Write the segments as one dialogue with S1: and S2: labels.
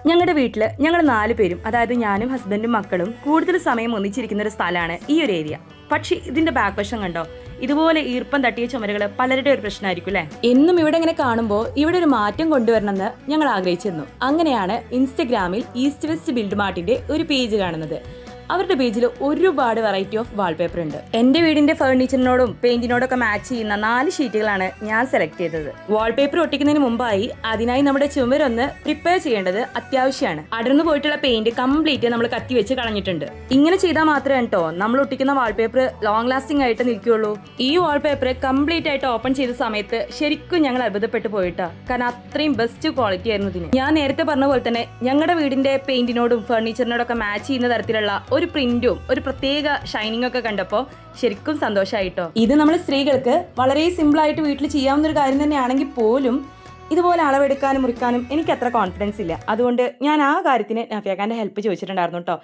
S1: ഞങ്ങളുടെ വീട്ടിൽ ഞങ്ങൾ 4 പേരും, അതായത് ഞാനും ഹസ്ബൻഡും മക്കളും കൂടുതൽ സമയം ഒന്നിച്ചിരിക്കുന്ന ഒരു സ്ഥലമാണ് ഈ ഒരു ഏരിയ. പക്ഷേ ഇതിന്റെ ബാക്ക് വശം കണ്ടോ, ഇതുപോലെ ഈർപ്പം തട്ടിയ ചുമരുകൾ പലരുടെ ഒരു പ്രശ്നമായിരിക്കും അല്ലേ. എന്നും ഇവിടെ ഇങ്ങനെ കാണുമ്പോൾ ഇവിടെ ഒരു മാറ്റം കൊണ്ടുവരണമെന്ന് ഞങ്ങൾ ആഗ്രഹിച്ചിരുന്നു. അങ്ങനെയാണ് ഇൻസ്റ്റഗ്രാമിൽ ഈസ്റ്റ് വെസ്റ്റ് ബിൽഡ് മാർട്ടിന്റെ ഒരു പേജ് കാണുന്നത്. അവരുടെ പേജിൽ ഒരുപാട് വെറൈറ്റി ഓഫ് വാൾപേപ്പർ ഉണ്ട്. എന്റെ വീടിന്റെ ഫർണിച്ചറിനോടും പെയിന്റിനോടൊക്കെ മാച്ച് ചെയ്യുന്ന 4 ഷീറ്റുകളാണ് ഞാൻ സെലക്ട് ചെയ്തത്. വാൾപേപ്പർ ഒട്ടിക്കുന്നതിന് മുമ്പായി അതിനായി നമ്മുടെ ചുമരൊന്ന് പ്രിപ്പയർ ചെയ്യേണ്ടത് അത്യാവശ്യമാണ്. അടർന്നു പോയിട്ടുള്ള പെയിന്റ് കംപ്ലീറ്റ് നമ്മൾ കത്തി വെച്ച് കളഞ്ഞിട്ടുണ്ട്. ഇങ്ങനെ ചെയ്താൽ മാത്രമേ കേട്ടോ നമ്മൾ ഒട്ടിക്കുന്ന വാൾപേപ്പർ ലോങ് ലാസ്റ്റിംഗ് ആയിട്ട് നിൽക്കുകയുള്ളൂ. ഈ വാൾപേപ്പർ കംപ്ലീറ്റ് ആയിട്ട് ഓപ്പൺ ചെയ്ത സമയത്ത് ശരിക്കും ഞങ്ങൾ അത്ഭുതപ്പെട്ടു പോയിട്ടാ, കാരണം അത്രയും ബെസ്റ്റ് ക്വാളിറ്റി ആയിരുന്നു ഇതിന്. ഞാൻ നേരത്തെ പറഞ്ഞ പോലെ തന്നെ ഞങ്ങളുടെ വീടിന്റെ പെയിന്റിനോടും ഫർണിച്ചറിനോടൊക്കെ മാച്ച് ചെയ്യുന്ന തരത്തിലുള്ള ഒരു പ്രിന്റും ഒരു പ്രത്യേക ഷൈനിങ് ഒക്കെ കണ്ടപ്പോൾ ശരിക്കും സന്തോഷമായിട്ടോ. ഇത് നമ്മൾ സ്ത്രീകൾക്ക് വളരെ സിമ്പിൾ ആയിട്ട് വീട്ടിൽ ചെയ്യാവുന്ന ഒരു കാര്യം തന്നെയാണെങ്കിൽ പോലും ഇതുപോലെ അളവെടുക്കാനും മുറിക്കാനും എനിക്ക് അത്ര കോൺഫിഡൻസ് ഇല്ല. അതുകൊണ്ട് ഞാൻ ആ കാര്യത്തിന് നഫിയാക്കാൻ്റെ ഹെൽപ്പ് ചോദിച്ചിട്ടുണ്ടായിരുന്നു കേട്ടോ.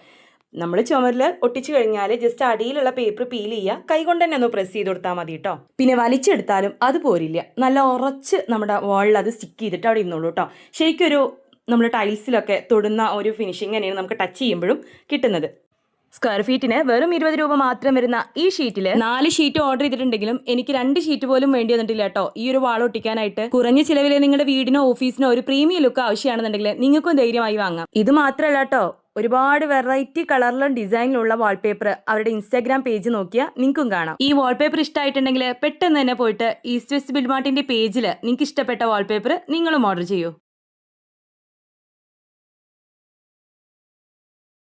S1: നമ്മൾ ചുമരിൽ ഒട്ടിച്ചു കഴിഞ്ഞാൽ ജസ്റ്റ് അടിയിലുള്ള പേപ്പർ പീൽ ചെയ്യുക, കൈകൊണ്ട് തന്നെ ഒന്ന് പ്രസ് ചെയ്ത് കൊടുത്താൽ മതി കേട്ടോ. പിന്നെ വലിച്ചെടുത്താലും അത് പോരില്ല, നല്ല ഉറച്ച് നമ്മുടെ വാളിൽ അത് സ്റ്റിക്ക് ചെയ്തിട്ട് അവിടെ ഇരുന്നുള്ളൂ കേട്ടോ. ശരിക്കൊരു നമ്മൾ ടൈൽസിലൊക്കെ തൊടുന്ന ഒരു ഫിനിഷിങ് തന്നെയാണ് നമുക്ക് ടച്ച് ചെയ്യുമ്പോഴും കിട്ടുന്നത്. സ്ക്വയർ ഫീറ്റിന് വെറും 20 രൂപ മാത്രം വരുന്ന ഈ ഷീറ്റിൽ 4 ഷീറ്റ് ഓർഡർ ചെയ്തിട്ടുണ്ടെങ്കിലും എനിക്ക് 2 ഷീറ്റ് പോലും വേണ്ടി വന്നിട്ടില്ല കേട്ടോ ഈ ഒരു വാൾ ഒട്ടിക്കാനായിട്ട്. കുറഞ്ഞ ചിലവിൽ നിങ്ങളുടെ വീടിനോ ഓഫീസിനോ ഒരു പ്രീമിയം ലുക്ക് ആവശ്യമാണെന്നുണ്ടെങ്കിൽ നിങ്ങൾക്കും ധൈര്യമായി വാങ്ങാം. ഇത് മാത്രമല്ല കേട്ടോ, ഒരുപാട് വെറൈറ്റി കളറിലും ഡിസൈനിലുള്ള വാൾപേപ്പർ അവരുടെ ഇൻസ്റ്റാഗ്രാം പേജ് നോക്കിയാൽ നിങ്ങൾക്കും കാണാം. ഈ വാൾപേപ്പർ ഇഷ്ടമായിട്ടുണ്ടെങ്കിൽ പെട്ടെന്ന് തന്നെ പോയിട്ട് ഈസ്റ്റ് വെസ്റ്റ് ബിൽഡ് മാർട്ടിന്റെ പേജിൽ നിങ്ങൾക്ക് ഇഷ്ടപ്പെട്ട വാൾപേപ്പർ നിങ്ങളും ഓർഡർ ചെയ്യൂ.